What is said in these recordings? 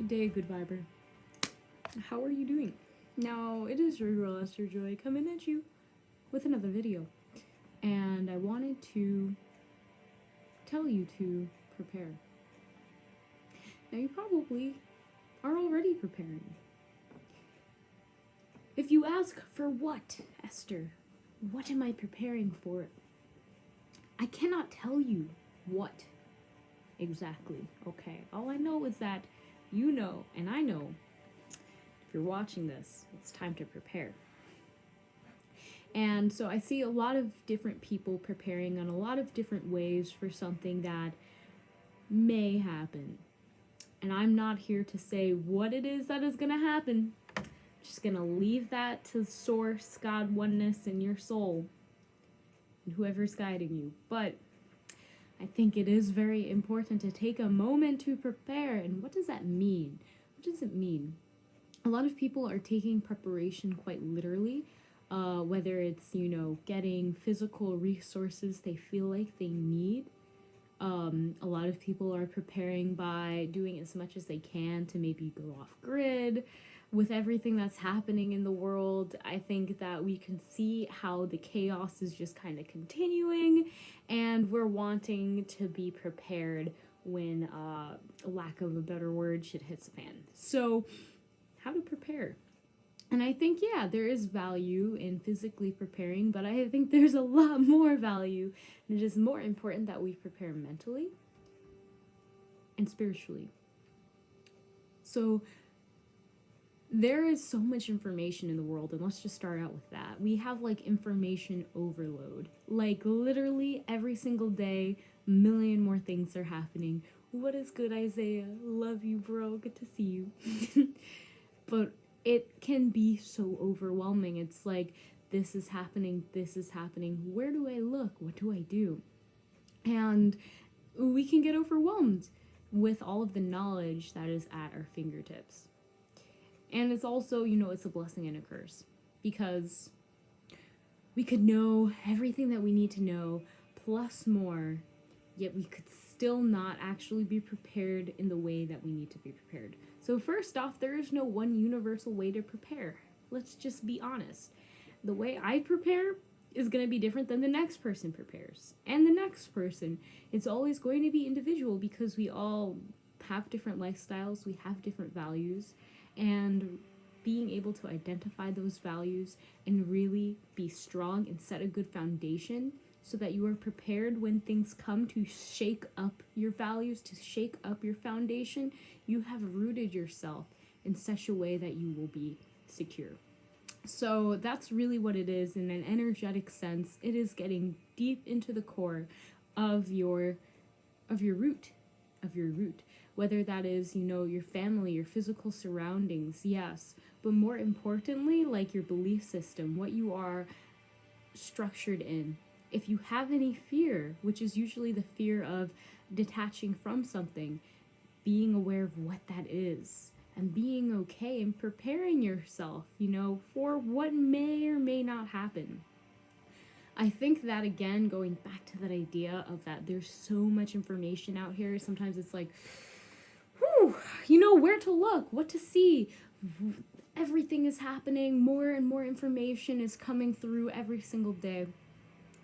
Good day, good viber. How are you doing? Now, it is your girl Esther Joy coming at you with another video. And I wanted to tell you to prepare. Now, you probably are already preparing. If you ask, for what, Esther? What am I preparing for? I cannot tell you what exactly, okay? All I know is that you know, and I know, if you're watching this, it's time to prepare. And so I see a lot of different people preparing in a lot of different ways for something that may happen. And I'm not here to say what it is that is going to happen. I'm just going to leave that to source, God, oneness, and your soul, and whoever's guiding you. But I think it is very important to take a moment to prepare. And what does that mean? What does it mean? A lot of people are taking preparation quite literally, whether it's, getting physical resources they feel like they need. A lot of people are preparing by doing as much as they can to maybe go off grid. With everything that's happening in the world, I think that we can see how the chaos is just kind of continuing, and we're wanting to be prepared when, lack of a better word, shit hits the fan. So, how to prepare? And I think, yeah, there is value in physically preparing, but I think there's a lot more value, and it is more important that we prepare mentally and spiritually. So, there is so much information in the world, and let's just start out with that. We have, information overload. Literally every single day, a million more things are happening. What is good, Isaiah? Love you, bro. Good to see you. But it can be so overwhelming. It's like, this is happening, where do I look, what do I do? And we can get overwhelmed with all of the knowledge that is at our fingertips. And it's also, it's a blessing and a curse, because we could know everything that we need to know, plus more, yet we could still not actually be prepared in the way that we need to be prepared. So first off, there is no one universal way to prepare. Let's just be honest. The way I prepare is going to be different than the next person prepares. And the next person. It's always going to be individual, because we all have different lifestyles, we have different values, and being able to identify those values and really be strong and set a good foundation so that you are prepared when things come to shake up your values, to shake up your foundation. You have rooted yourself in such a way that you will be secure. So that's really what it is in an energetic sense. It is getting deep into the core of your root. Whether that is, your family, your physical surroundings, yes. But more importantly, your belief system, what you are structured in. If you have any fear, which is usually the fear of detaching from something, being aware of what that is and being okay and preparing yourself, for what may or may not happen. I think that, again, going back to that idea of that there's so much information out here, sometimes it's like, where to look, what to see. Everything is happening, more and more information is coming through every single day.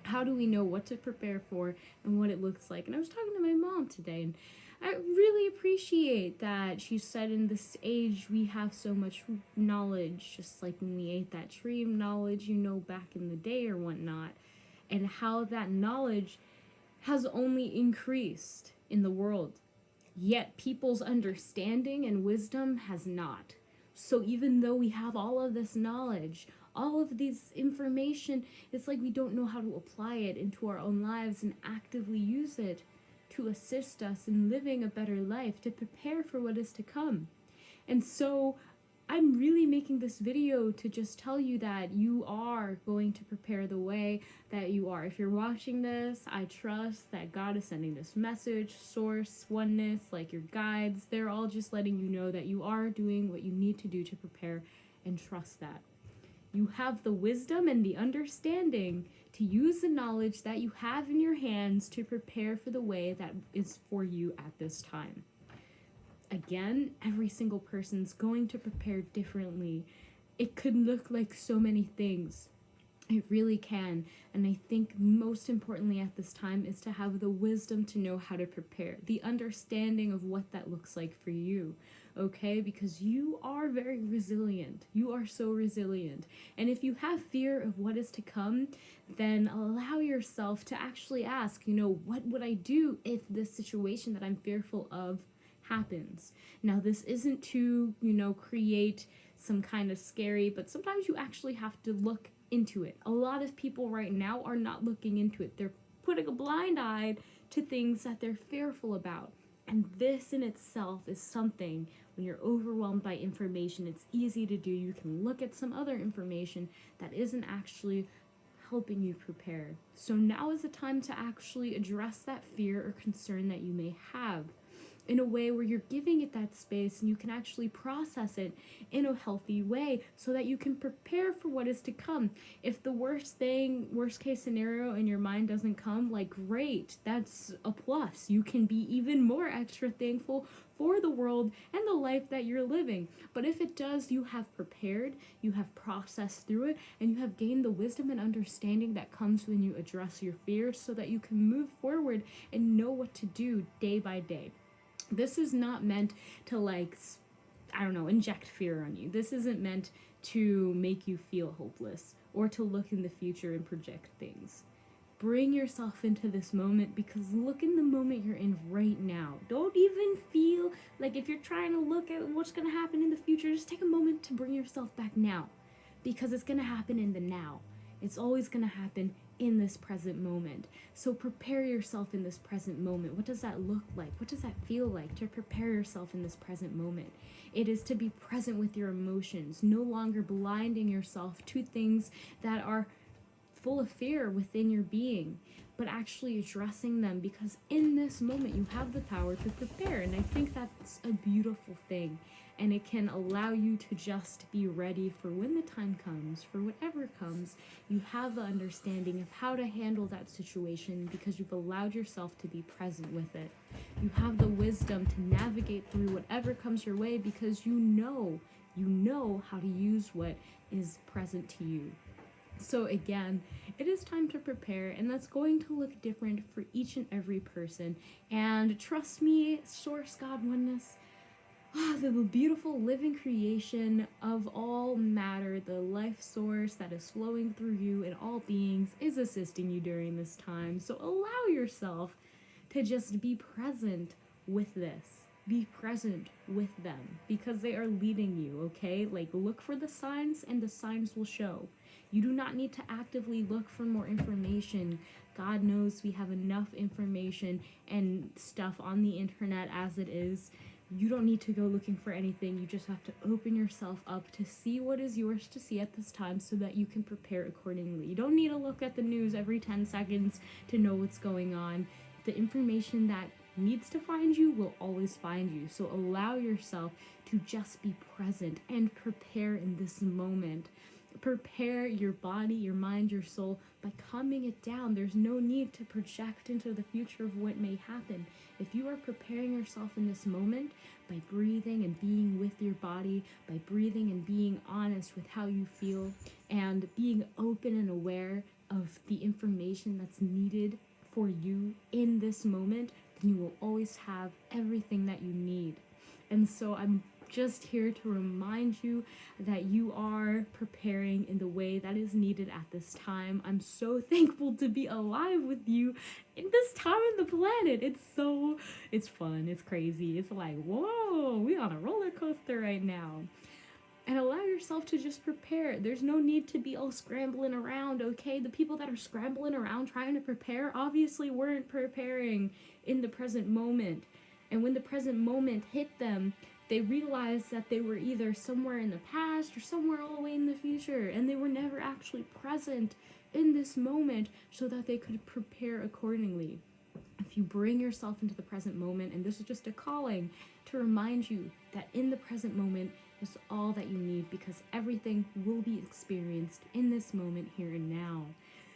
How do we know what to prepare for and what it looks like? And I was talking to my mom today, and I really appreciate that she said in this age we have so much knowledge, just like when we ate that tree of knowledge, back in the day or whatnot, and how that knowledge has only increased in the world. Yet people's understanding and wisdom has not. So even though we have all of this knowledge, all of this information, it's like we don't know how to apply it into our own lives and actively use it to assist us in living a better life, to prepare for what is to come. And so I'm really making this video to just tell you that you are going to prepare the way that you are. If you're watching this, I trust that God is sending this message, source, oneness, your guides. They're all just letting you know that you are doing what you need to do to prepare, and trust that. You have the wisdom and the understanding to use the knowledge that you have in your hands to prepare for the way that is for you at this time. Again, every single person's going to prepare differently. It could look like so many things. It really can. And I think most importantly at this time is to have the wisdom to know how to prepare, the understanding of what that looks like for you, okay? Because you are very resilient. You are so resilient. And if you have fear of what is to come, then allow yourself to actually ask, what would I do if this situation that I'm fearful of happens? Now, this isn't to, create some kind of scary, but sometimes you actually have to look into it. A lot of people right now are not looking into it. They're putting a blind eye to things that they're fearful about. And this in itself is something, when you're overwhelmed by information, it's easy to do. You can look at some other information that isn't actually helping you prepare. So now is the time to actually address that fear or concern that you may have in a way where you're giving it that space and you can actually process it in a healthy way so that you can prepare for what is to come. If the worst case scenario in your mind doesn't come, like, great, that's a plus. You can be even more extra thankful for the world and the life that you're living. But if it does, you have prepared, you have processed through it, and you have gained the wisdom and understanding that comes when you address your fears so that you can move forward and know what to do day by day. This is not meant to, inject fear on you. This isn't meant to make you feel hopeless or to look in the future and project things. Bring yourself into this moment, because look in the moment you're in right now. Don't even feel like if you're trying to look at what's going to happen in the future, just take a moment to bring yourself back now, because it's going to happen in the now. It's always going to happen in this present moment. So prepare yourself in this present moment. What does that look like? What does that feel like to prepare yourself in this present moment? It is to be present with your emotions, no longer blinding yourself to things that are full of fear within your being, but actually addressing them, because in this moment you have the power to prepare. And I think that's a beautiful thing. And it can allow you to just be ready for when the time comes, for whatever comes. You have the understanding of how to handle that situation because you've allowed yourself to be present with it. You have the wisdom to navigate through whatever comes your way because you know how to use what is present to you. So again, it is time to prepare, and that's going to look different for each and every person. And trust me, Source, God, Oneness, the beautiful living creation of all matter, the life source that is flowing through you and all beings, is assisting you during this time. So allow yourself to just be present with this. Be present with them because they are leading you, okay? Like, look for the signs and the signs will show. You do not need to actively look for more information. God knows we have enough information and stuff on the internet as it is. You don't need to go looking for anything. You just have to open yourself up to see what is yours to see at this time so that you can prepare accordingly. You don't need to look at the news every 10 seconds to know what's going on. The information that needs to find you will always find you. So allow yourself to just be present and prepare in this moment. Prepare your body, your mind, your soul by calming it down. There's no need to project into the future of what may happen. If you are preparing yourself in this moment by breathing and being with your body, by breathing and being honest with how you feel, and being open and aware of the information that's needed for you in this moment, then you will always have everything that you need. And so I'm just here to remind you that you are preparing in the way that is needed at this time. I'm so thankful to be alive with you in this time on the planet. It's fun, it's crazy. It's like, whoa, we on a roller coaster right now. And allow yourself to just prepare. There's no need to be all scrambling around, okay? The people that are scrambling around trying to prepare obviously weren't preparing in the present moment. And when the present moment hit them, they realized that they were either somewhere in the past or somewhere all the way in the future, and they were never actually present in this moment so that they could prepare accordingly. If you bring yourself into the present moment, and this is just a calling to remind you that in the present moment is all that you need, because everything will be experienced in this moment here and now.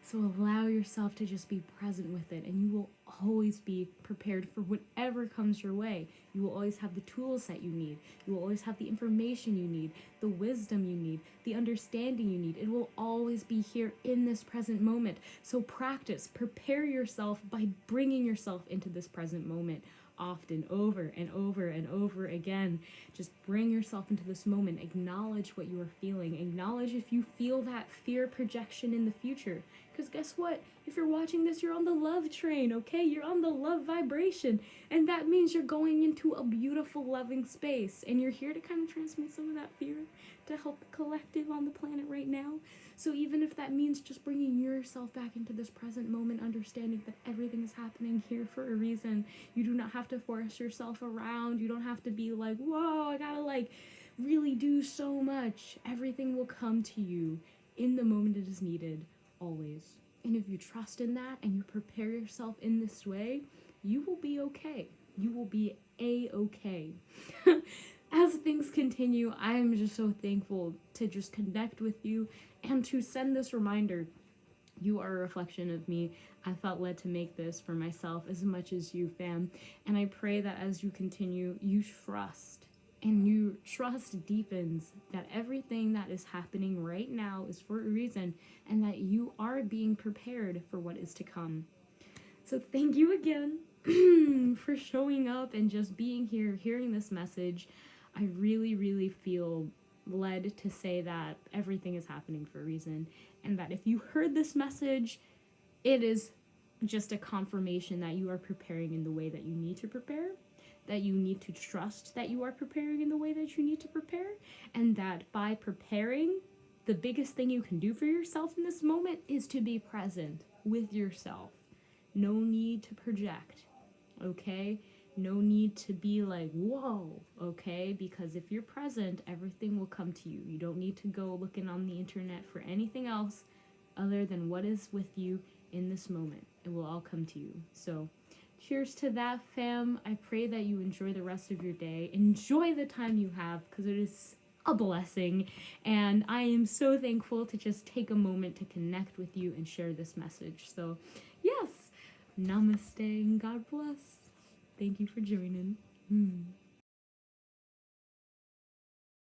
So allow yourself to just be present with it, and you will always be prepared for whatever comes your way. You will always have the tools that you need. You will always have the information you need, the wisdom you need, the understanding you need. It will always be here in this present moment. So practice, prepare yourself by bringing yourself into this present moment often, over and over and over again. Just bring yourself into this moment. Acknowledge what you are feeling. Acknowledge if you feel that fear projection in the future. Because guess what? If you're watching this, you're on the love train, okay? You're on the love vibration. And that means you're going into a beautiful, loving space. And you're here to kind of transmit some of that fear to help the collective on the planet right now. So even if that means just bringing yourself back into this present moment, understanding that everything is happening here for a reason. You do not have to force yourself around. You don't have to be like, whoa, I gotta like really do so much. Everything will come to you in the moment it is needed, always. And if you trust in that and you prepare yourself in this way, you will be okay. You will be a-okay. As things continue, I am just so thankful to just connect with you and to send this reminder. You are a reflection of me. I felt led to make this for myself as much as you, fam. And I pray that as you continue, you trust. And your trust deepens that everything that is happening right now is for a reason, and that you are being prepared for what is to come. So thank you again for showing up and just being here, hearing this message. I really, really feel led to say that everything is happening for a reason, and that if you heard this message, it is just a confirmation that you are preparing in the way that you need to prepare, that you need to trust that you are preparing in the way that you need to prepare, and that by preparing, the biggest thing you can do for yourself in this moment is to be present with yourself. No need to project, okay? No need to be like, whoa, okay? Because if you're present, everything will come to you. You don't need to go looking on the internet for anything else other than what is with you in this moment. It will all come to you. So cheers to that, fam. I pray that you enjoy the rest of your day. Enjoy the time you have, because it is a blessing. And I am so thankful to just take a moment to connect with you and share this message. So yes, namaste and God bless. Thank you for joining.